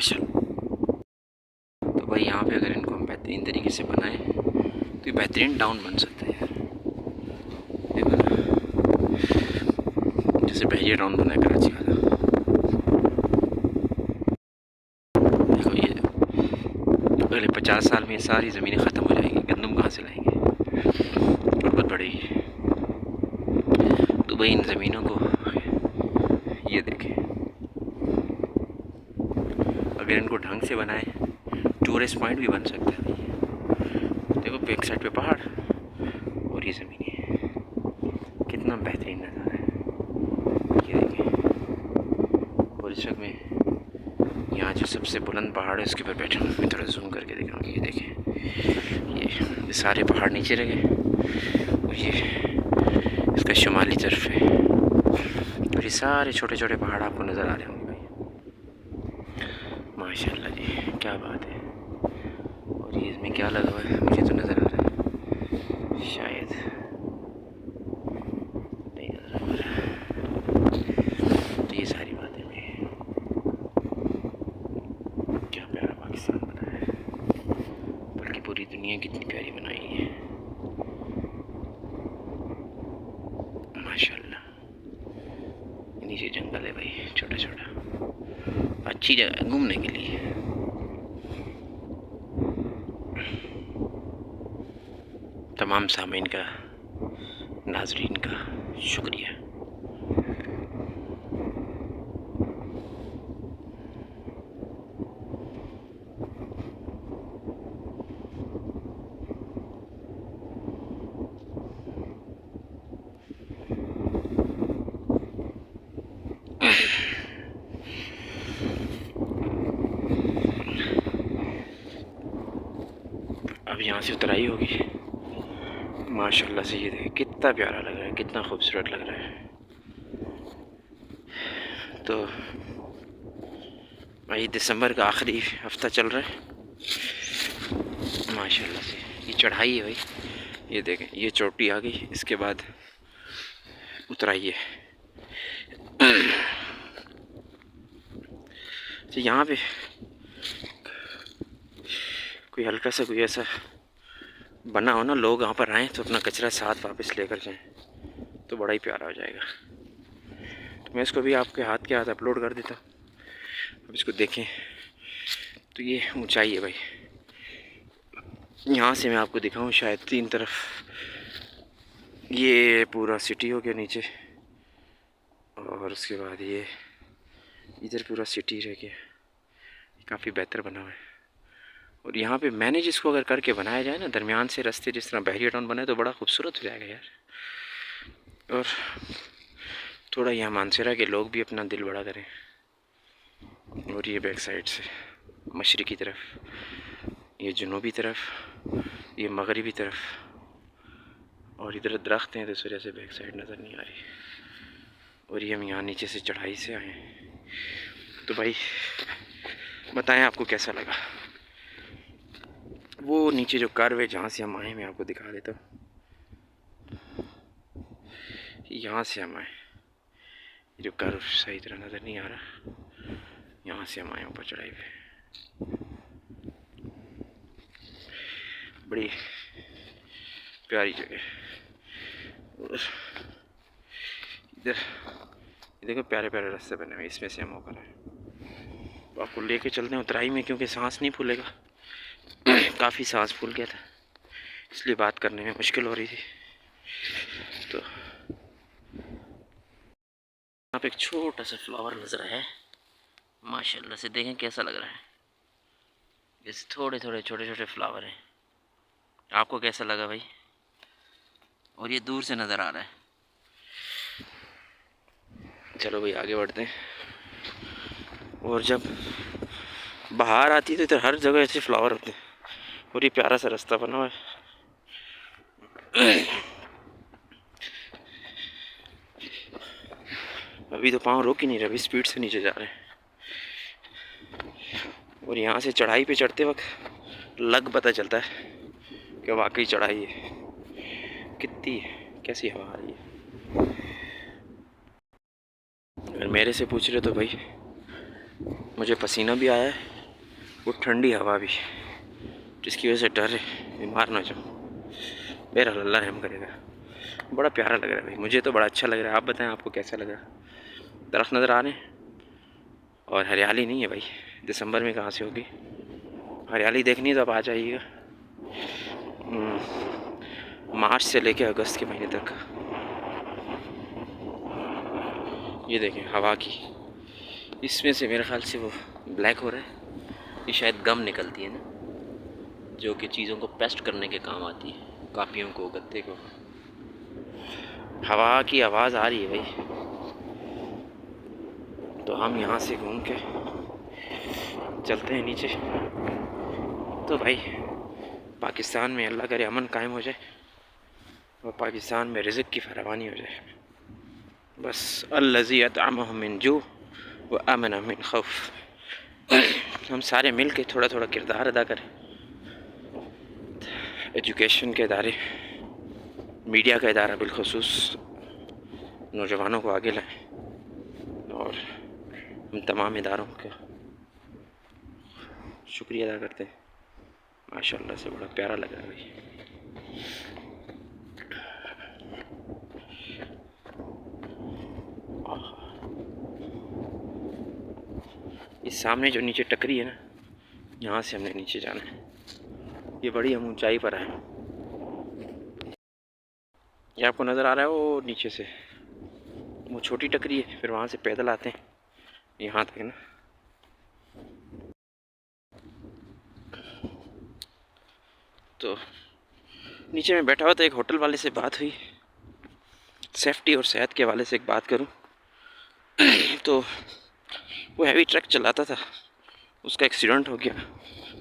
माशाल्लाह। तो भाई यहाँ पे अगर इनको हम बेहतरीन तरीके से बनाएं तो ये बेहतरीन टाउन बन सकता है यार। देखो ना, जैसे बहरिया टाउन बना है कराची वाला। देखो ये अगले 50 साल में सारी ज़मीनें ख़त्म हो जाएंगी, गंदम कहाँ से लाएंगे, गुर्बत बढ़ेगी। तो भाई इन ज़मीनों को ये देखें, अगर इनको ढंग से बनाएं टूरिस्ट पॉइंट भी बन सकता है। देखो बैक साइड पे पहाड़ और ये ज़मीनें, कितना बेहतरीन नज़ारा है ये देखें। और इस वक्त में यहाँ जो सबसे बुलंद पहाड़ है उसके ऊपर बैठा हूँ, मैं थोड़ा जूम करके दिख रहा हूँ। ये देखें, ये सारे पहाड़ नीचे रह गए और ये इसका शुमाली तरफ है और ये सारे छोटे छोटे पहाड़ आपको नज़र आ रहे होंगे भाई। माशाल्लाह जी, क्या बात है। और ये इसमें क्या लगा हुआ है मुझे तो नज़र आ रहा है, शायद नहीं नज़र आ रहा है। तो ये सारी बातें भाई, क्या प्यारा पाकिस्तान बना है, बल्कि पूरी दुनिया कितनी प्यारी बनाई है माशाल्लाह। नीचे जंगल है भाई छोटा छोटा, अच्छी जगह है घूमने के लिए। तमाम सामीन का, नाजरीन का शुक्रिया। अब यहाँ से उतराई होगी माशाल्लाह से। ये देखिए कितना प्यारा लग रहा है, कितना खूबसूरत लग रहा है। तो भाई दिसंबर का आखिरी हफ्ता चल रहा है माशाल्लाह से। ये चढ़ाई है भाई, ये देखें, ये चोटी आ गई, इसके बाद उतराई है। तो यहाँ पे कोई हल्का सा कोई ऐसा बना हो ना, लोग यहाँ पर आएँ तो अपना कचरा साथ वापस लेकर जाएं तो बड़ा ही प्यारा हो जाएगा। तो मैं इसको भी आपके हाथ के हाथ अपलोड कर देता हूँ, अब इसको देखें। तो ये ऊंचाई है भाई, यहाँ से मैं आपको दिखाऊँ शायद 3 तरफ ये पूरा सिटी हो गया नीचे, और उसके बाद ये इधर पूरा सिटी रह गया, काफ़ी बेहतर बना हुआ है। और यहाँ पे मैंने जिसको अगर करके बनाया जाए ना, दरमियान से रास्ते जिस तरह बहरिया टाउन बने तो बड़ा खूबसूरत हो जाएगा यार। और थोड़ा यहाँ मानसरा के लोग भी अपना दिल बड़ा करें। और ये बैक साइड से मशरिकी तरफ, ये जनूबी तरफ, ये मगरिबी तरफ, और इधर दरख्त हैं तो इस वजह से बैक साइड नज़र नहीं आ रही। और ये हम यहाँ नीचे से चढ़ाई से आए हैं। तो भाई बताएं आपको कैसा लगा। वो नीचे जो कर्व है जहाँ से हम आए मैं आपको दिखा देता हूँ। यहाँ से हम आए, जो कर्व सही तरह नज़र नहीं आ रहा, यहाँ से हम आए ऊपर चढ़ाई पे। बड़ी प्यारी जगह। इधर देखो प्यारे प्यारे रास्ते बने हुए, इसमें से हम होकर आए। तो आपको लेके चलते हैं उतराई में, क्योंकि सांस नहीं फूलेगा। काफ़ी सांस फूल गया था, इसलिए बात करने में मुश्किल हो रही थी। तो यहाँ पे एक छोटा सा फ्लावर नज़र आया है माशाल्लाह से, देखें कैसा लग रहा है। जैसे थोड़े थोड़े छोटे छोटे फ्लावर हैं। आपको कैसा लगा भाई। और ये दूर से नज़र आ रहा है। चलो भाई आगे बढ़ते हैं। और जब बाहर आती है तो इधर हर जगह ऐसे फ्लावर होते हैं, और ये प्यारा सा रास्ता बना हुआ है। अभी तो पाँव रुक ही नहीं रहे, अभी स्पीड से नीचे जा रहे हैं। और यहाँ से चढ़ाई पे चढ़ते वक्त लग पता चलता है कि वाकई चढ़ाई है। कितनी कैसी हवा आ रही है। अगर मेरे से पूछ रहे तो भाई मुझे पसीना भी आया है वो ठंडी हवा भी, जिसकी वजह से डर है बीमार ना जाऊँ। बहरहाल अल्लाह रहम करेगा। बड़ा प्यारा लग रहा है भाई, मुझे तो बड़ा अच्छा लग रहा है। आप बताएं आपको कैसा लग रहा है? दरख्त नज़र आ रहे हैं और हरियाली नहीं है भाई, दिसंबर में कहाँ से होगी हरियाली देखनी है? तो आप आ जाइएगा मार्च से लेकर अगस्त के महीने तक। ये देखें हवा की, इसमें से मेरे ख्याल से वो ब्लैक हो रहा है, ये शायद गम निकलती है ना, जो कि चीज़ों को पेस्ट करने के काम आती है, कापियों को, गत्ते को। हवा की आवाज़ आ रही है भाई। तो हम यहाँ से घूम के चलते हैं नीचे। तो भाई पाकिस्तान में अल्लाह करे अमन कायम हो जाए और पाकिस्तान में रिज़्क़ की फरावानी हो जाए। बस अल्लज़ी अतअमहुम मिन जू व आमनहुम मिन खौफ। हम सारे मिल के थोड़ा थोड़ा किरदार अदा करें, एजुकेशन के इदारे, मीडिया का इदारा बिलखुसूस नौजवानों को आगे लाएं और हम तमाम इदारों का शुक्रिया अदा करते हैं। माशाअल्लाह से बड़ा प्यारा लग रहा है भाई। इस सामने जो नीचे टकरी है ना, यहाँ से हमने नीचे जाना है। ये बड़ी हम ऊंचाई पर है, ये आपको नज़र आ रहा है वो नीचे से वो छोटी टकरी है, फिर वहाँ से पैदल आते हैं यहाँ तक ना। तो नीचे में बैठा हुआ था, एक होटल वाले से बात हुई, सेफ्टी और सेहत के हवाले से एक बात करूं तो वो हैवी ट्रक चलाता था, उसका एक्सीडेंट हो गया,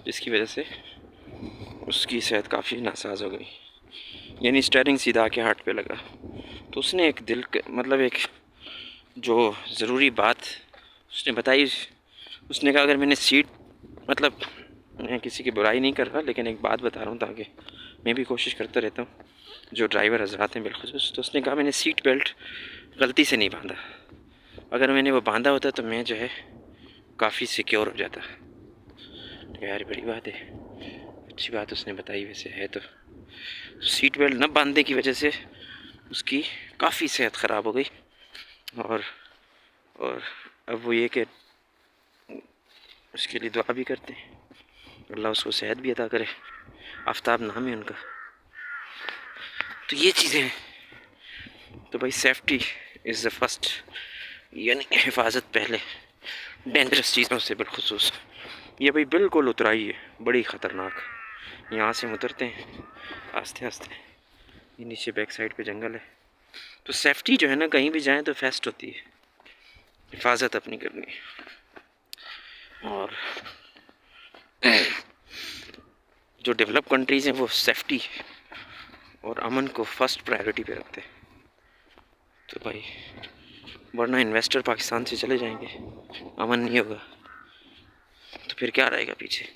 जिसकी वजह से उसकी सेहत काफ़ी नासाज हो गई, यानी स्टीयरिंग सीधा आके हार्ट पे लगा। तो उसने एक मतलब एक जो ज़रूरी बात उसने बताई, उसने कहा अगर मैंने सीट, मतलब मैं किसी की बुराई नहीं कर रहा, लेकिन एक बात बता रहा हूँ ताकि मैं भी कोशिश करता रहता हूँ, जो ड्राइवर हजरात हैं बिलखुसूस। तो उसने कहा मैंने सीट बेल्ट गलती से नहीं बांधा, अगर मैंने वो बांधा होता तो मैं जो है काफ़ी सिक्योर हो जाता। तो यार बड़ी बात है, अच्छी बात उसने बताई वैसे है। तो सीट बेल्ट न बांधने की वजह से उसकी काफ़ी सेहत ख़राब हो गई और अब वो ये कि उसके लिए दुआ भी करते हैं, अल्लाह उसको सेहत भी अता करे। आफ्ताब नाम है उनका। तो ये चीज़ें हैं। तो भाई सेफ्टी इज़ द फर्स्ट, यानी हिफाजत पहले डेंजरस चीज़ों से बिलखुसूस। ये भाई बिल्कुल उतराई है, बड़ी ख़तरनाक। यहाँ से हम उतरते हैं आस्ते आस्ते, ये नीचे बैक साइड पे जंगल है। तो सेफ्टी जो है ना, कहीं भी जाएं तो फेस्ट होती है, हिफाजत अपनी करनी। और जो डेवलप कंट्रीज़ हैं वो सेफ्टी और अमन को फर्स्ट प्रायोरिटी पे रखते हैं। तो भाई वरना इन्वेस्टर पाकिस्तान से चले जाएंगे, अमन नहीं होगा तो फिर क्या रहेगा पीछे।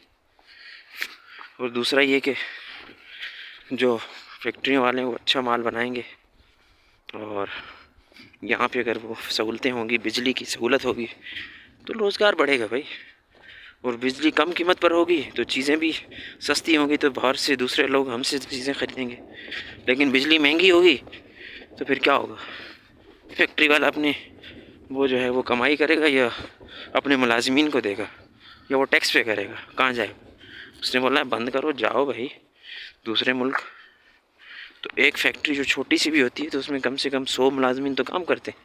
और दूसरा ये कि जो फैक्ट्रियों वाले हैं वो अच्छा माल बनाएंगे और यहाँ पे अगर वो सहूलतें होंगी, बिजली की सहूलत होगी तो रोज़गार बढ़ेगा भाई। और बिजली कम कीमत पर होगी तो चीज़ें भी सस्ती होंगी, तो बाहर से दूसरे लोग हमसे चीज़ें ख़रीदेंगे। लेकिन बिजली महंगी होगी तो फिर क्या होगा? फैक्ट्री वाला अपने वो जो है वो कमाई करेगा या अपने मुलाजिमीन को देगा या वो टैक्स पे करेगा? कहाँ जाए? उसने बोला बंद करो, जाओ भाई दूसरे मुल्क। तो एक फैक्ट्री जो छोटी सी भी होती है तो उसमें कम से कम 100 मुलाजिमीन तो काम करते हैं,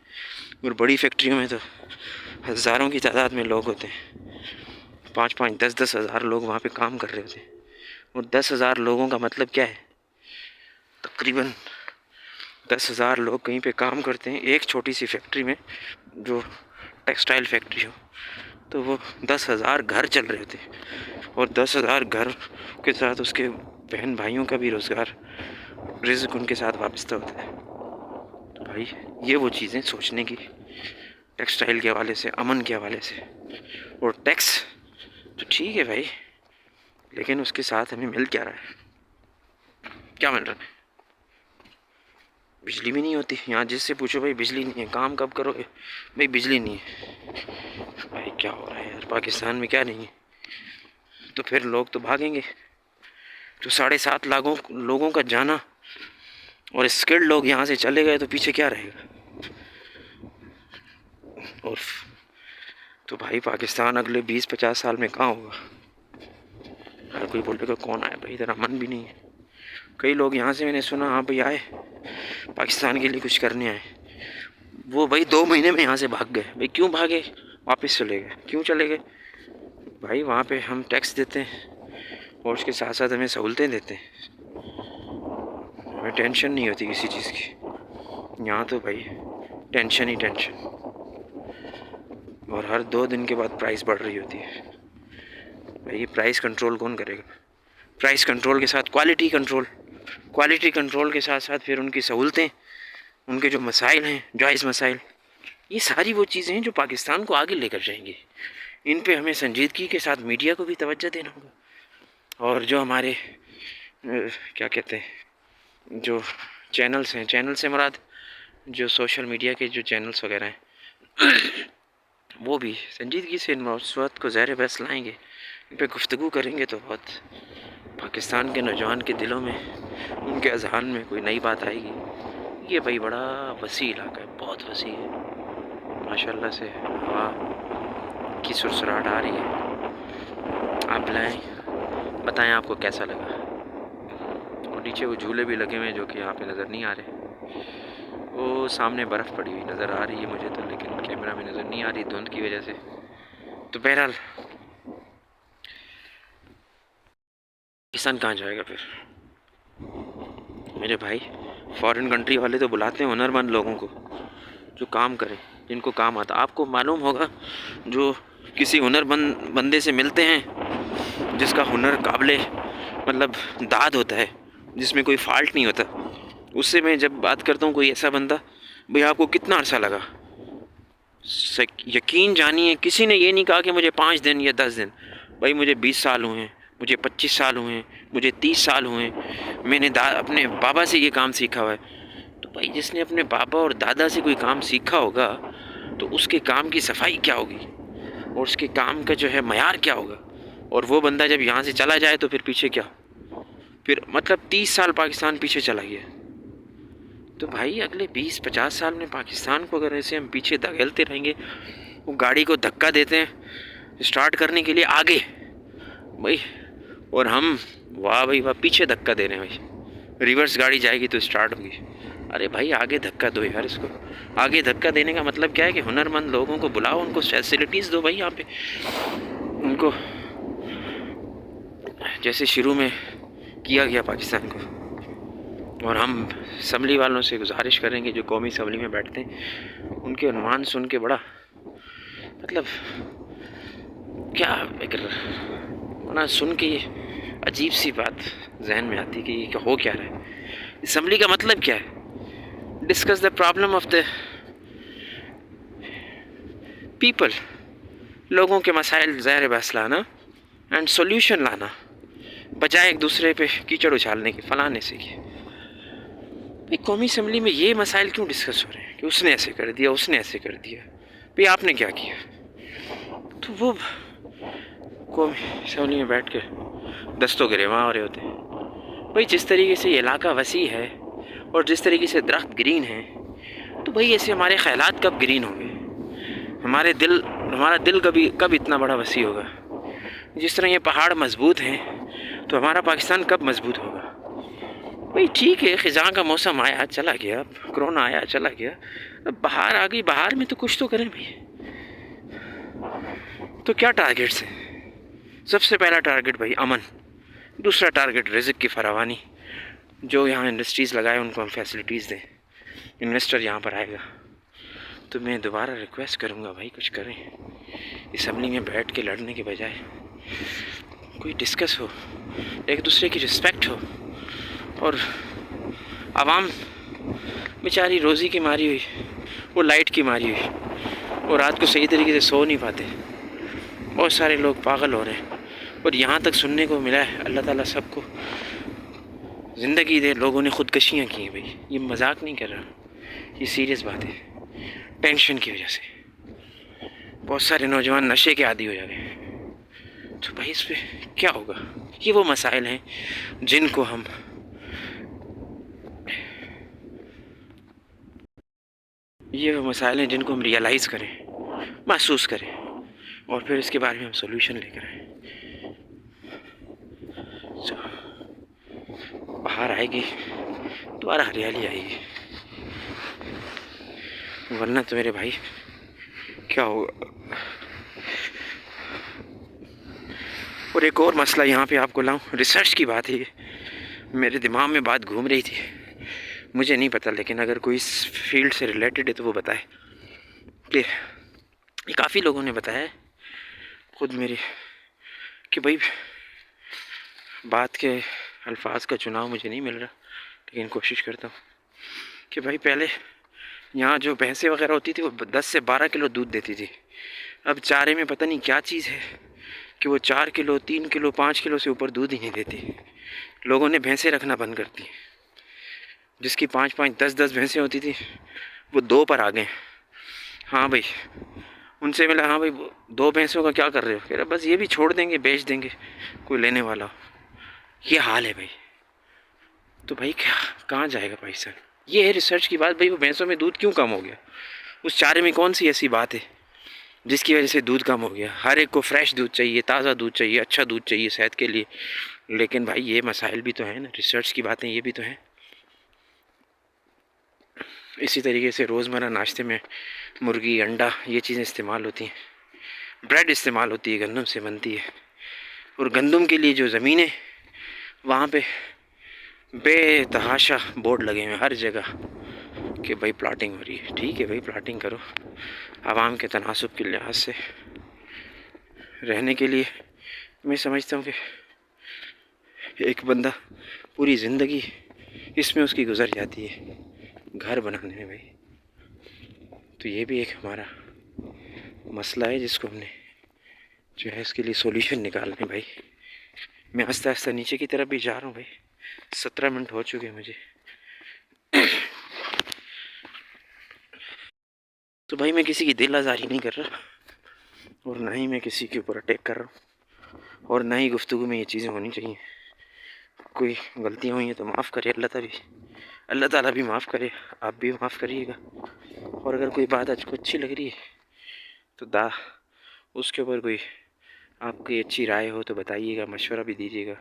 और बड़ी फैक्ट्रियों में तो हज़ारों की तादाद में लोग होते हैं, 5-5, 10-10 हज़ार लोग वहाँ पे काम कर रहे होते हैं। और 10,000 लोगों का मतलब क्या है? तकरीबन 10,000 लोग कहीं पे काम करते हैं एक छोटी सी फैक्ट्री में, जो टेक्सटाइल फैक्ट्री हो, तो वो 10,000 घर चल रहे होते हैं। और 10,000 घर के साथ उसके बहन भाइयों का भी रोज़गार, रिज़्क़ उनके साथ वाबस्ता होता है। तो भाई ये वो चीज़ें सोचने की, टेक्सटाइल के हवाले से, अमन के हवाले से। और टैक्स तो ठीक है भाई, लेकिन उसके साथ हमें मिल क्या रहा है? क्या मिल रहा है? बिजली भी नहीं होती यहाँ, जिससे पूछो भाई बिजली नहीं है, काम कब करोगे? भाई बिजली नहीं है। भाई क्या हो रहा है यार, पाकिस्तान में क्या नहीं है? तो फिर लोग तो भागेंगे। तो 7.5 लाखों लोगों का जाना और स्किल्ड लोग यहाँ से चले गए तो पीछे क्या रहेगा। और तो भाई पाकिस्तान अगले 20-50 साल में कहाँ होगा। हर कोई बोलेगा कौन आया भाई, तेरा मन भी नहीं है। कई लोग यहाँ से मैंने सुना हाँ भाई आए पाकिस्तान के लिए कुछ करने आए, वो भाई 2 महीने में यहाँ से भाग गए। भाई क्यों भागे, वापस चले गए, क्यों चले गए भाई? वहाँ पे हम टैक्स देते हैं और उसके साथ साथ हमें सहूलतें देते हैं, हमें टेंशन नहीं होती किसी चीज़ की। यहाँ तो भाई टेंशन ही टेंशन, और हर 2 दिन के बाद प्राइस बढ़ रही होती है। भाई ये प्राइस कंट्रोल कौन करेगा? प्राइस कंट्रोल के साथ क्वालिटी कंट्रोल, क्वालिटी कंट्रोल के साथ साथ फिर उनकी सहूलतें, उनके जो मसाइल हैं, जायज़ मसाइल, ये सारी वो चीज़ें हैं जो पाकिस्तान को आगे लेकर जाएंगी। इन पे हमें संजीदगी के साथ मीडिया को भी तवज्जो देना होगा। और जो हमारे क्या कहते हैं, जो चैनल्स हैं, चैनल से मुराद जो सोशल मीडिया के जो चैनल्स वगैरह हैं वो भी संजीदगी से इन मौज़ूआत को ज़ेर बहस लाएँगे, इन पर गुफ्तगू करेंगे तो बहुत पाकिस्तान के नौजवान के दिलों में, उनके अज़हान में कोई नई बात आएगी। ये भाई बड़ा वसी इलाका है, बहुत वसी है, माशाल्लाह से हवा की सुरसराहट आ रही है। आप बुलाएँ, बताएं आपको कैसा लगा। और नीचे वो झूले भी लगे हुए हैं जो कि यहाँ पे नज़र नहीं आ रहे। वो सामने बर्फ़ पड़ी हुई नज़र आ रही है मुझे तो, लेकिन कैमरा में नज़र नहीं आ रही धुंध की वजह से। तो बहरहाल पाकिस्तान कहाँ जाएगा फिर मेरे भाई? फॉरेन कंट्री वाले तो बुलाते हैं हुनरमंद लोगों को जो काम करें, जिनको काम आता। आपको मालूम होगा जो किसी हुनरमंद बंदे से मिलते हैं जिसका हुनर काबिले मतलब दाद होता है, जिसमें कोई फॉल्ट नहीं होता, उससे मैं जब बात करता हूँ कोई ऐसा बंदा, भाई आपको कितना अर्सा लगा, यकीन जानिए किसी ने ये नहीं कहा कि मुझे 5 दिन या 10 दिन, भाई मुझे 20 साल हुए हैं, मुझे 25 साल हुए हैं, मुझे 30 साल हुए हैं, मैंने अपने बाबा से ये काम सीखा हुआ है। तो भाई जिसने अपने बाबा और दादा से कोई काम सीखा होगा तो उसके काम की सफाई क्या होगी और उसके काम का जो है मयार क्या होगा। और वो बंदा जब यहाँ से चला जाए तो फिर पीछे क्या, फिर मतलब 30 साल पाकिस्तान पीछे चला गया। तो भाई अगले 20-50 साल में पाकिस्तान को अगर ऐसे हम पीछे धकेलते रहेंगे, वो गाड़ी को धक्का देते हैं स्टार्ट करने के लिए आगे भाई, और हम वाह भाई वाह पीछे धक्का दे रहे हैं भाई, रिवर्स गाड़ी जाएगी तो स्टार्ट होगी। अरे भाई आगे धक्का दो यार इसको। आगे धक्का देने का मतलब क्या है कि हुनरमंद लोगों को बुलाओ, उनको फैसिलिटीज़ दो भाई यहाँ पे, उनको जैसे शुरू में किया गया पाकिस्तान को। और हम असम्बली वालों से गुजारिश करेंगे जो कौमी असम्बली में बैठते हैं, उनके अनुमान सुन के बड़ा मतलब क्या ना सुन के अजीब सी बात जहन में आती कि ये हो क्या रहा है। असम्बली का मतलब क्या है? Discuss the problem of the people, लोगों के मसाइल ज़ाहिर बहस लाना एंड सॉल्यूशन लाना, बजाय एक दूसरे पे कीचड़ उछालने के फलाने से की। भाई कौमी असम्बली में ये मसाइल क्यों डिस्कस हो रहे हैं कि उसने ऐसे कर दिया, उसने ऐसे कर दिया, भाई आपने क्या किया? तो वो कौमी असम्बली में बैठ के दस्तों गिरेवां हो रहे होते हैं। भाई जिस तरीके से ये इलाका वसी है और जिस तरीके से दरख्त ग्रीन है, तो भाई ऐसे हमारे ख्यालात कब ग्रीन होंगे, हमारा दिल कब इतना बड़ा वसी होगा? जिस तरह ये पहाड़ मजबूत हैं तो हमारा पाकिस्तान कब मजबूत होगा? भाई ठीक है ख़िज़ां का मौसम आया चला गया, कोरोना आया चला गया, अब बाहर आ गई, बाहर में तो कुछ तो करें भाई। तो क्या टारगेट्स हैं? सबसे पहला टारगेट भाई अमन, दूसरा टारगेट रिज़्क़ की फरावानी, जो यहाँ इंडस्ट्रीज़ लगाए उनको हम फैसिलिटीज़ दें, इन्वेस्टर यहाँ पर आएगा। तो मैं दोबारा रिक्वेस्ट करूँगा भाई कुछ करें, असम्बली में बैठ के लड़ने के बजाय कोई डिस्कस हो, एक दूसरे की रिस्पेक्ट हो। और आवाम बेचारी रोज़ी की मारी हुई, वो लाइट की मारी हुई, वो रात को सही तरीके से सो नहीं पाते, बहुत सारे लोग पागल हो रहे हैं। और यहाँ तक सुनने को मिला है अल्लाह ताला सबको ज़िंदगी दे, लोगों ने ख़ुदकशियाँ की हैं भाई, ये मजाक नहीं कर रहा, ये सीरियस बात है। टेंशन की वजह से बहुत सारे नौजवान नशे के आदी हो जा रहे हैं, तो भाई इस पर क्या होगा? ये वो मसाइल हैं जिनको हम रियलाइज़ करें, महसूस करें और फिर इसके बारे में हम सोल्यूशन लेकर आए। बाहर आएगी दोबारा हरियाली आएगी, वरना तो मेरे भाई क्या होगा। और एक और मसला यहाँ पे आपको लाऊं, रिसर्च की बात है। मेरे दिमाग में बात घूम रही थी, मुझे नहीं पता, लेकिन अगर कोई इस फील्ड से रिलेटेड है तो वो बताए कि काफ़ी लोगों ने बताया है, खुद मेरी, कि भाई बात के अल्फाज का चुनाव मुझे नहीं मिल रहा, लेकिन कोशिश करता हूँ कि भाई पहले यहाँ जो भैंसें वगैरह होती थी वो 10 से 12 किलो दूध देती थी। अब चारे में पता नहीं क्या चीज़ है कि वो 4 किलो 3 किलो 5 किलो से ऊपर दूध ही नहीं देती। लोगों ने भैंसें रखना बंद कर दी। जिसकी 5-5 10-10 भैंसें होती थी वो 2 पर आ गए। हाँ भाई, उनसे मिला, हाँ भाई 2 भैंसों का क्या कर रहे हो? कह रहे बस ये भी छोड़ देंगे, बेच देंगे, कोई लेने वाला हो। ये हाल है भाई। तो भाई क्या कहाँ जाएगा पैसा? ये है रिसर्च की बात भाई। वो भैंसों में दूध क्यों कम हो गया? उस चारे में कौन सी ऐसी बात है जिसकी वजह से दूध कम हो गया? हर एक को फ्रेश दूध चाहिए, ताज़ा दूध चाहिए, अच्छा दूध चाहिए सेहत के लिए। लेकिन भाई ये मसाइल भी तो हैं ना, रिसर्च की बातें ये भी तो हैं। इसी तरीके से रोज़मर्रा नाश्ते में मुर्गी, अंडा, ये चीज़ें इस्तेमाल होती हैं। ब्रेड इस्तेमाल होती है, गंदम से बनती है। और गंदम के लिए जो ज़मीनें, वहाँ पे बेतहाशा बोर्ड लगे हुए हैं हर जगह कि भाई प्लाटिंग हो रही है। ठीक है भाई, प्लाटिंग करो, आवाम के तनासुब के लिहाज से रहने के लिए। मैं समझता हूँ कि एक बंदा पूरी ज़िंदगी इसमें उसकी गुजर जाती है, घर बनाने में भाई। तो ये भी एक हमारा मसला है जिसको हमने जो है इसके लिए सॉल्यूशन निकालना है भाई। मैं आस्ता आस्ता नीचे की तरफ भी जा रहा हूँ भाई। 17 मिनट हो चुके हैं मुझे। तो भाई मैं किसी की दिल आज़ारी नहीं कर रहा, और ना ही मैं किसी के ऊपर अटैक कर रहा हूँ, और ना ही गुफ्तगू में ये चीज़ें होनी चाहिए। कोई गलतियाँ हुई हैं तो माफ़ करे अल्लाह ताला भी माफ़ करे, आप भी माफ़ करिएगा। और अगर कोई बात आपको अच्छी लग रही है तो उसके ऊपर कोई आपकी अच्छी राय हो तो बताइएगा, मशवरा भी दीजिएगा।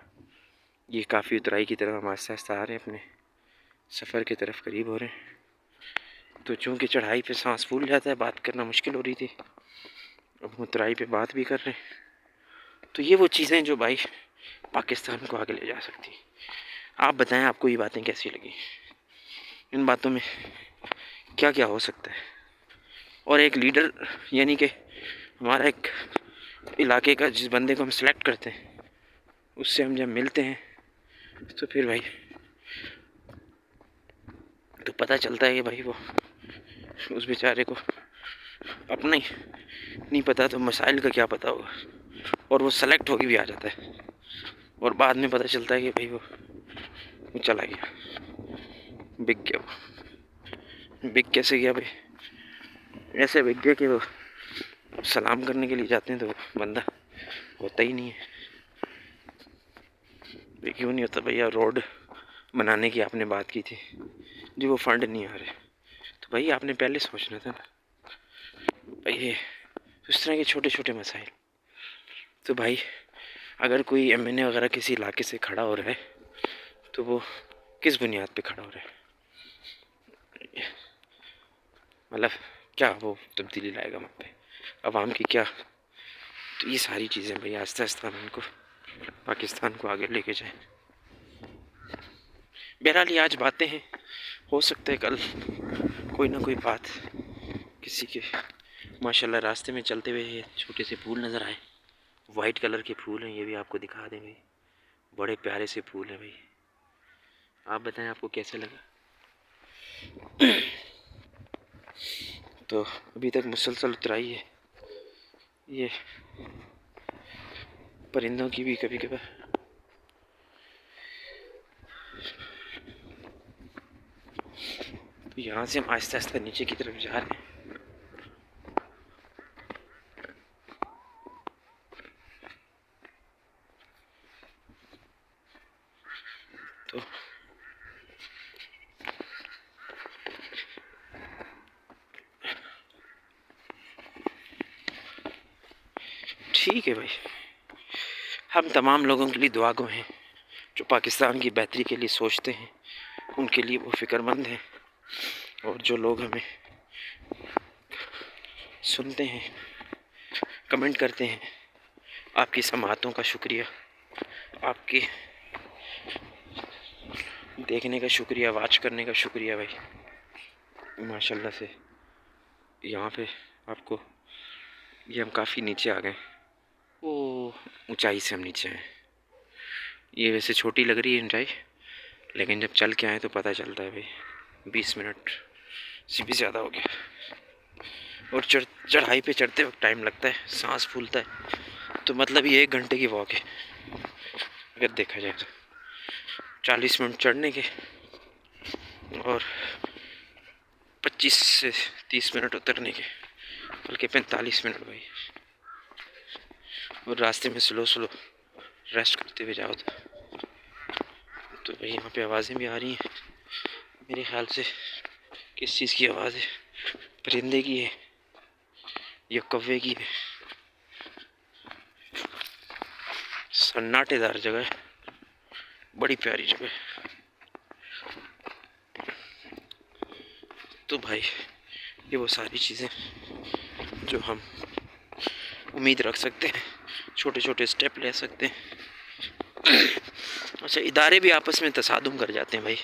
ये काफ़ी उतराई की तरफ हम आस्ता आस्ता आ रहे हैं, अपने सफ़र की तरफ करीब हो रहे हैं। तो चूँकि चढ़ाई पे सांस फूल जाता है, बात करना मुश्किल हो रही थी, अब उतराई पे बात भी कर रहे हैं। तो ये वो चीज़ें जो भाई पाकिस्तान को आगे ले जा सकती। आप बताएं आपको ये बातें कैसी लगी, इन बातों में क्या क्या हो सकता है। और एक लीडर यानी कि हमारा एक इलाके का जिस बंदे को हम सेलेक्ट करते हैं, उससे हम जब मिलते हैं तो फिर भाई तो पता चलता है कि भाई वो उस बेचारे को अपना ही नहीं पता तो मसाइल का क्या पता होगा। और वो सेलेक्ट होके भी आ जाता है, और बाद में पता चलता है कि भाई वो चला गया, बिक गया। वो बिक कैसे गया भाई? ऐसे बिक गया कि वो सलाम करने के लिए जाते हैं तो बंदा होता ही नहीं है। क्यों नहीं होता भैया? रोड बनाने की आपने बात की थी जो वो फंड नहीं आ रहे, तो भाई आपने पहले सोचना था ना भाई। ये उस तरह के छोटे छोटे मसाइल। तो भाई अगर कोई एमएनए वगैरह किसी इलाके से खड़ा हो रहा है तो वो किस बुनियाद पे खड़ा हो रहा है? मतलब क्या वो तब्दीली लाएगा वहाँ पे आवाम की क्या? तो ये सारी चीज़ें भाई आस्ता आस्ता हम इनको पाकिस्तान को आगे लेके जाएं। बहरहाल ये आज बातें हैं, हो सकता है कल कोई ना कोई बात किसी के माशाल्लाह रास्ते में चलते हुए ये छोटे से फूल नज़र आए। वाइट कलर के फूल हैं, ये भी आपको दिखा दें भाई, बड़े प्यारे से फूल हैं भाई। आप बताएं आपको कैसे लगा? तो अभी तक मुसलसल उतराई है ये परिंदों की भी कभी कभार। तो यहाँ से हम आहिस्ता आहिस्ता नीचे की तरफ जा रहे हैं। तो ठीक है भाई, हम तमाम लोगों के लिए दुआ गो हैं जो पाकिस्तान की बेहतरी के लिए सोचते हैं, उनके लिए वो फ़िक्रमंद हैं। और जो लोग हमें सुनते हैं, कमेंट करते हैं, आपकी समातों का शुक्रिया, आपके देखने का शुक्रिया, वाच करने का शुक्रिया भाई। माशाल्लाह से यहाँ पे आपको, ये हम काफ़ी नीचे आ गए, वो ऊंचाई से हम नीचे हैं। ये वैसे छोटी लग रही है ऊंचाई, लेकिन जब चल के आए तो पता चलता है भाई 20 मिनट से भी ज़्यादा हो गया। और चढ़ाई पे चढ़ते वक्त टाइम लगता है, सांस फूलता है, तो मतलब ये 1 घंटे की वॉक है अगर देखा जाए तो। 40 मिनट चढ़ने के और 25 से 30 मिनट उतरने के, बल्कि 45 मिनट भाई। और रास्ते में स्लो रेस्ट करते हुए जाओ तो भाई यहाँ पे आवाज़ें भी आ रही हैं मेरे ख्याल से। किस चीज़ की आवाज़ है? परिंदे की है या कौवे की है? सन्नाटेदार जगह है, बड़ी प्यारी जगह। तो भाई ये वो सारी चीज़ें जो हम उम्मीद रख सकते हैं, छोटे छोटे स्टेप ले सकते हैं। अच्छा, इदारे भी आपस में तसादुम कर जाते हैं भाई।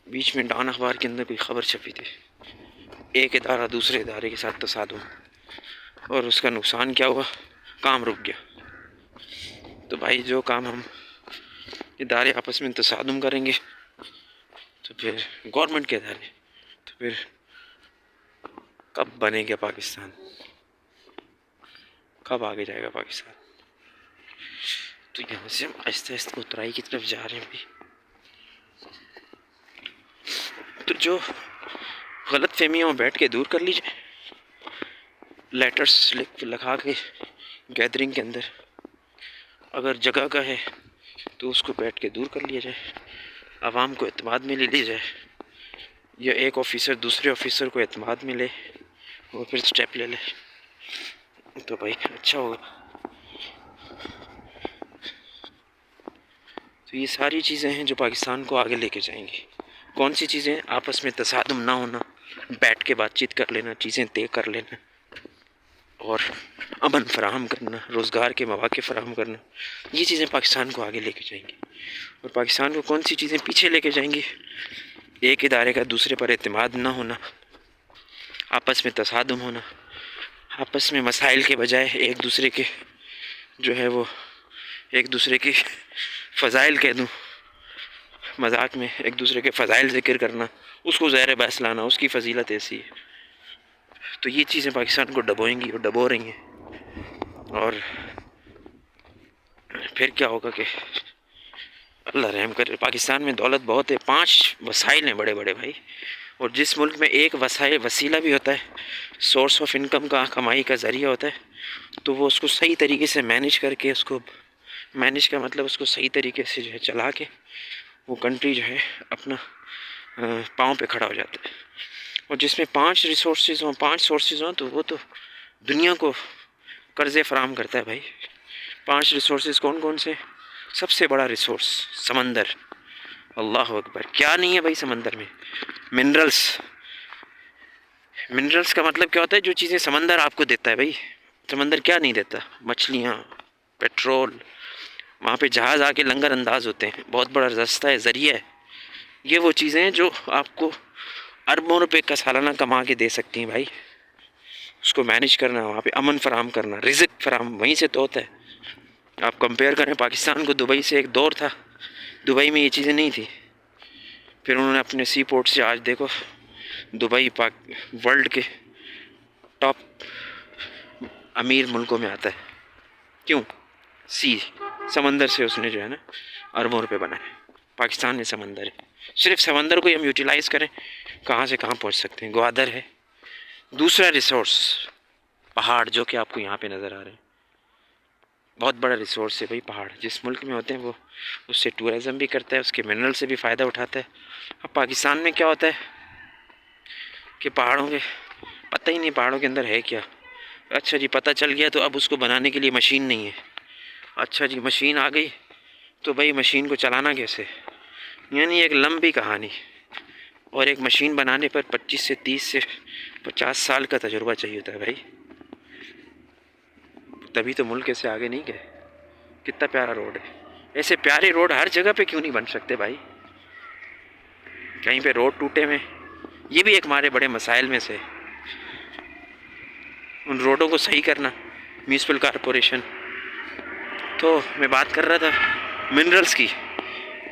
बीच में डॉन अखबार के अंदर कोई ख़बर छपी थी, एक इदारा दूसरे इदारे के साथ तसादुम, और उसका नुकसान क्या हुआ? काम रुक गया। तो भाई जो काम हम इदारे आपस में तसादुम करेंगे तो फिर गवर्नमेंट के इदारे, तो फिर कब बनेगा पाकिस्तान, कब आगे जाएगा पाकिस्तान? तो यहाँ से हम आहिस्ता आहिस्ता उतराई की तरफ जा रहे हैं भाई। तो जो गलत फहमियाँ बैठ के दूर कर लीजिए, लेटर्स लिखा के गैदरिंग के अंदर, अगर जगह का है तो उसको बैठ के दूर कर लिया जाए, आवाम को एतमाद में ले ली जाए, या एक ऑफिसर दूसरे ऑफिसर को एतमाद में ले और फिर स्टेप ले ले, तो भाई अच्छा होगा। तो ये सारी चीज़ें हैं जो पाकिस्तान को आगे लेके जाएंगी। कौन सी चीज़ें? आपस में तसादुम ना होना, बैठ के बातचीत कर लेना, चीज़ें तय कर लेना, और अमन फराहम करना, रोज़गार के मौके फराहम करना। ये चीज़ें पाकिस्तान को आगे लेके जाएंगी। और पाकिस्तान को कौन सी चीज़ें पीछे लेके जाएंगी? एक इदारे का दूसरे पर एतमाद ना होना, आपस में तसादुम होना, आपस में मसाइल के बजाय एक दूसरे के जो है वो एक दूसरे की फ़ज़ाइल कह दूँ, मजाक में एक दूसरे के फ़ज़ाइल ज़िक्र करना, उसको ज़हर बहस लाना, उसकी फ़जीलत ऐसी है। तो ये चीज़ें पाकिस्तान को डबोएंगी और डबो रही हैं। और फिर क्या होगा कि अल्लाह रहम करे। पाकिस्तान में दौलत बहुत है, 5 वसाइल हैं बड़े बड़े भाई। और जिस मुल्क में एक वसीला भी होता है, सोर्स ऑफ इनकम का, कमाई का ज़रिया होता है, तो वो उसको सही तरीके से मैनेज करके, उसको मैनेज का मतलब उसको सही तरीके से जो है चला के, वो कंट्री जो है अपना पाँव पे खड़ा हो जाता है। और जिसमें 5 रिसोर्सेज हों, 5 सोर्सेज हों, तो वो तो दुनिया को कर्ज़े फराहम करता है भाई। 5 रिसोर्सेज कौन कौन से? सबसे बड़ा रिसोर्स समंदर। अल्लाह अकबर, क्या नहीं है भाई समंदर में? मिनरल्स। मिनरल्स का मतलब क्या होता है? जो चीज़ें समंदर आपको देता है भाई। समंदर क्या नहीं देता? मछलियाँ, पेट्रोल। वहाँ पे जहाज़ आके लंगर अंदाज होते हैं, बहुत बड़ा रास्ता है, ज़रिया है। ये वो चीज़ें हैं जो आपको अरबों रुपए का सालाना कमा के दे सकती हैं भाई। उसको मैनेज करना, वहाँ पे अमन फराहम करना, रिज़्क फराहम वहीं से तो होता है। आप कंपेयर करें पाकिस्तान को दुबई से, एक दौर था दुबई में ये चीज़ें नहीं थी, फिर उन्होंने अपने सी पोर्ट से, आज देखो दुबई वर्ल्ड के टॉप अमीर मुल्कों में आता है। क्यों? समंदर से उसने जो है ना अरबों रुपए बनाए। पाकिस्तान में समंदर है, सिर्फ समंदर को ही हम यूटिलाइज़ करें, कहाँ से कहाँ पहुँच सकते हैं। ग्वादर है। दूसरा रिसोर्स पहाड़, जो कि आपको यहाँ पे नज़र आ रहे हैं, बहुत बड़ा रिसोर्स है भाई पहाड़। जिस मुल्क में होते हैं वो उससे टूरिज़म भी करता है, उसके मिनरल से भी फ़ायदा उठाता है। अब पाकिस्तान में क्या होता है कि पहाड़ों के पता ही नहीं पहाड़ों के अंदर है क्या। अच्छा जी, पता चल गया तो अब उसको बनाने के लिए मशीन नहीं है। अच्छा जी, मशीन आ गई तो भाई मशीन को चलाना कैसे, यानी एक लंबी कहानी। और एक मशीन बनाने पर 25 से 30 से 50 साल का तजुर्बा चाहिए होता है भाई, तभी तो मुल्क से आगे नहीं गए। कितना प्यारा रोड है। ऐसे प्यारे रोड हर जगह पे क्यों नहीं बन सकते भाई। कहीं पे रोड टूटे हुए, ये भी एक हमारे बड़े मसाइल में से। उन रोडों को सही करना, म्यूनसिपल कॉरपोरेशन। तो मैं बात कर रहा था मिनरल्स की।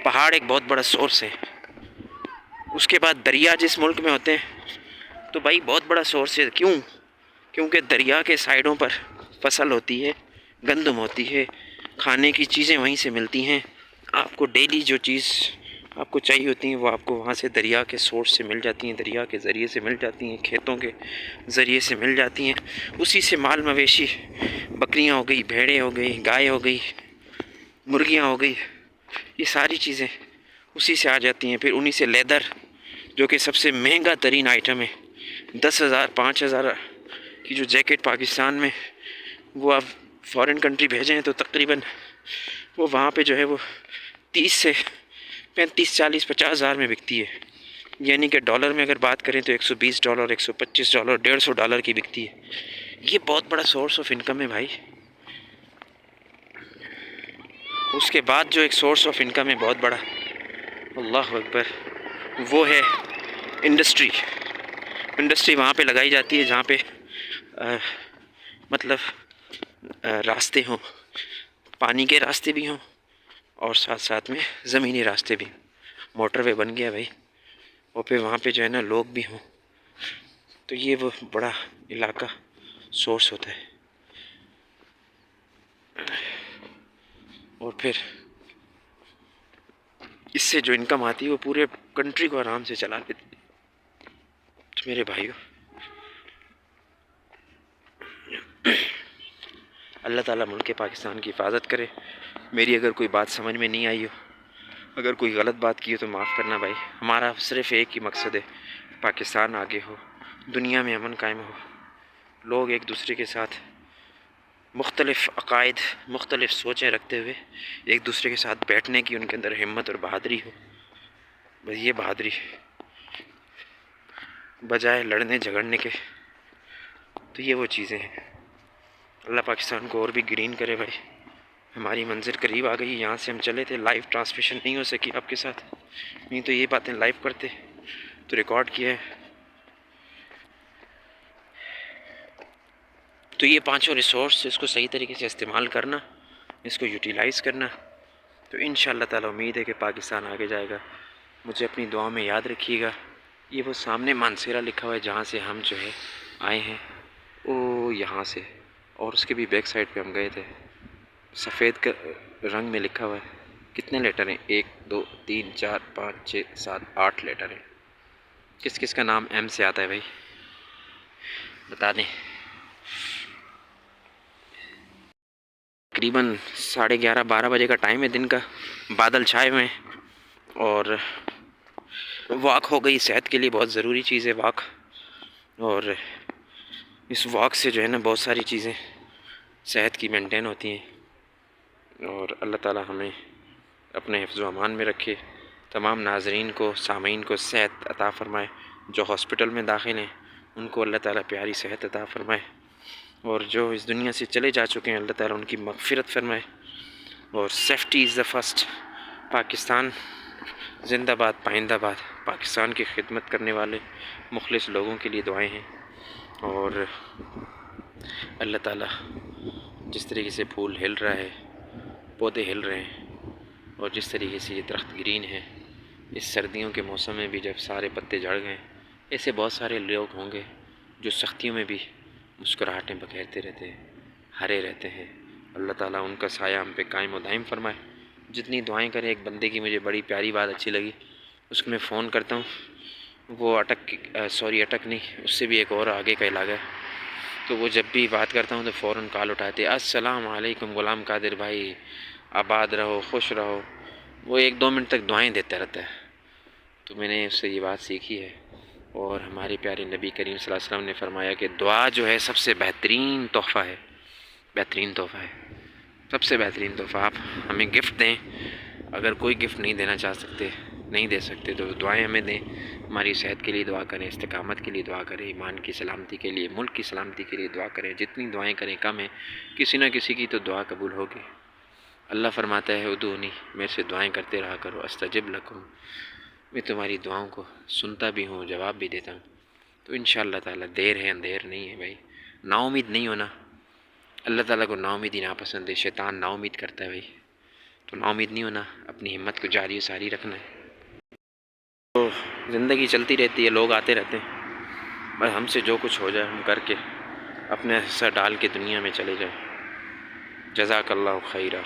पहाड़ एक बहुत बड़ा सोर्स है। उसके बाद दरिया जिस मुल्क में होते हैं तो भाई बहुत बड़ा सोर्स है। क्यों? क्योंकि दरिया के साइडों पर फसल होती है, गंदम होती है, खाने की चीज़ें वहीं से मिलती हैं। आपको डेली जो चीज़ आपको चाहिए होती हैं वो आपको वहाँ से दरिया के सोर्स से मिल जाती हैं, दरिया के ज़रिए से मिल जाती हैं, खेतों के ज़रिए से मिल जाती हैं। उसी से माल मवेशी, बकरियाँ हो गई, भेड़ें हो गई, गाय हो गई, मुर्गियाँ हो गई, ये सारी चीज़ें उसी से आ जाती हैं। फिर उन्हीं से लेदर, जो कि सबसे महंगा तरीन आइटम है, 10,000 5,000 की जो जैकेट पाकिस्तान में वो आप फॉरेन कंट्री भेजें तो तकरीबन वो वहाँ पे जो है वो 30 से 35 40 50 हज़ार में बिकती है। यानी कि डॉलर में अगर बात करें तो $120 $125 $150 की बिकती है। ये बहुत बड़ा सोर्स ऑफ इनकम है भाई। उसके बाद जो एक सोर्स ऑफ इनकम है बहुत बड़ा, अल्लाह अकबर, वो है इंडस्ट्री। इंडस्ट्री वहाँ पे लगाई जाती है जहाँ पे मतलब रास्ते हों, पानी के रास्ते भी हों और साथ साथ में ज़मीनी रास्ते भी। मोटरवे बन गया भाई, और फिर वहाँ पे जो है ना लोग भी हों, तो ये वो बड़ा इलाका सोर्स होता है। और फिर इससे जो इनकम आती है वो पूरे कंट्री को आराम से चला देती है। तो मेरे भाइयों, अल्लाह ताला मुल्क पाकिस्तान की हिफाजत करे। मेरी अगर कोई बात समझ में नहीं आई हो, अगर कोई गलत बात की हो तो माफ़ करना भाई। हमारा सिर्फ़ एक ही मकसद है, पाकिस्तान आगे हो, दुनिया में अमन कायम हो, लोग एक दूसरे के साथ मुख्तलिफ़ अकायद, मुख्तलिफ़ सोचें रखते हुए एक दूसरे के साथ बैठने की उनके अंदर हिम्मत और बहादुरी हो। बस ये बहादुरी, बजाय लड़ने झगड़ने के। तो ये वो चीज़ें हैं। अल्लाह पाकिस्तान को और भी ग्रीन करे भाई। हमारी मंजिल करीब आ गई। यहाँ से हम चले थे, लाइव ट्रांसमिशन नहीं हो सकी आपके साथ, नहीं तो ये बातें लाइव करते तो रिकॉर्ड किया है। तो ये पांचों रिसोर्स, इसको सही तरीके से इस्तेमाल करना, इसको यूटिलाइज़ करना, तो इंशाअल्लाह ताला उम्मीद है कि पाकिस्तान आगे जाएगा। मुझे अपनी दुआ में याद रखिएगा। ये वो सामने मानसेरा लिखा हुआ है जहाँ से हम जो है आए हैं, वो यहाँ से। और उसके भी बैक साइड पे हम गए थे। सफ़ेद का रंग में लिखा हुआ है। कितने लेटर हैं? 1 2 3 4 5 6 7 8 लेटर हैं। किस किस का नाम एम से आता है भाई, बता दें। तकरीबन 11:30 12 बजे का टाइम है दिन का। बादल छाए हुए हैं और वॉक हो गई। सेहत के लिए बहुत ज़रूरी चीज़ है वॉक। और इस वॉक से जो है ना बहुत सारी चीज़ें सेहत की मेंटेन होती हैं। और अल्लाह ताला हमें अपने हिफ्ज़ व अमान में रखे। तमाम नाज़रीन को, सामीन को सेहत अता फ़रमाए। जो हॉस्पिटल में दाखिल हैं उनको अल्लाह ताला प्यारी सेहत अता फ़रमाए। और जो इस दुनिया से चले जा चुके हैं अल्लाह ताला उनकी मग़फ़िरत फ़रमाए। और safety is the first. Pakistan जिंदाबाद, पाइंदाबाद। पाकिस्तान की खिदमत करने वाले मुखलिस लोगों के लिए दुआएं हैं। और अल्लाह ताला जिस तरीके से फूल हिल रहा है, पौधे हिल रहे हैं, और जिस तरीके से ये दरख्त ग्रीन है, इस सर्दियों के मौसम में भी जब सारे पत्ते झड़ गए, ऐसे बहुत सारे लोग होंगे जो सख्तियों में भी मुस्कुराहटें बखेरते रहते हैं, हरे रहते हैं। अल्लाह ताला उनका साया हम पे कायम व दायम फरमाए। जितनी दुआएं करें। एक बंदे की मुझे बड़ी प्यारी बात अच्छी लगी, उसको मैं फ़ोन करता हूँ, वो अटक नहीं, उससे भी एक और आगे का इलाका है, तो वो जब भी बात करता हूँ तो फ़ौरन कॉल उठाते, अस्सलाम वालेकुम ग़ुलाम कादिर भाई, आबाद रहो, खुश रहो। वो 1-2 मिनट तक दुआएं देता रहता है। तो मैंने उससे ये बात सीखी है। और हमारे प्यारे नबी करीम सल्लल्लाहु अलैहि वसल्लम ने फरमाया कि दुआ जो है सबसे बेहतरीन तोहफ़ा है, बेहतरीन तोहफ़ा है, सबसे बेहतरीन तोहफ़ा। आप हमें गिफ्ट दें, अगर कोई गिफ्ट नहीं देना चाह सकते, नहीं दे सकते, तो दुआएं हमें दें। हमारी सेहत के लिए दुआ करें, इस्तिकामत के लिए दुआ करें, ईमान की सलामती के लिए, मुल्क की सलामती के लिए दुआ करें। जितनी दुआएं करें कम है, किसी न किसी की तो दुआ कबूल होगी। अल्लाह फरमाता है उदूनी, मेरे से दुआएं करते रहा करो, अस्तजिब लकुम, मैं तुम्हारी दुआओं को सुनता भी हूँ, जवाब भी देता हूँ। तो इंशाअल्लाह ताला देर है अंधेर नहीं है भाई। नाउम्मीद नहीं होना, अल्लाह ताला को नाउम्मीदी नापसंद है, शैतान नाउम्मीद करता है भाई। तो नाउम्मीद नहीं होना, अपनी हिम्मत को जारी सारी रखना है। तो ज़िंदगी चलती रहती है, लोग आते रहते हैं, बस हमसे जो कुछ हो जाए हम करके अपने हिस्सा डाल के दुनिया में चले जाए। जज़ाकल्लाहु खैरा।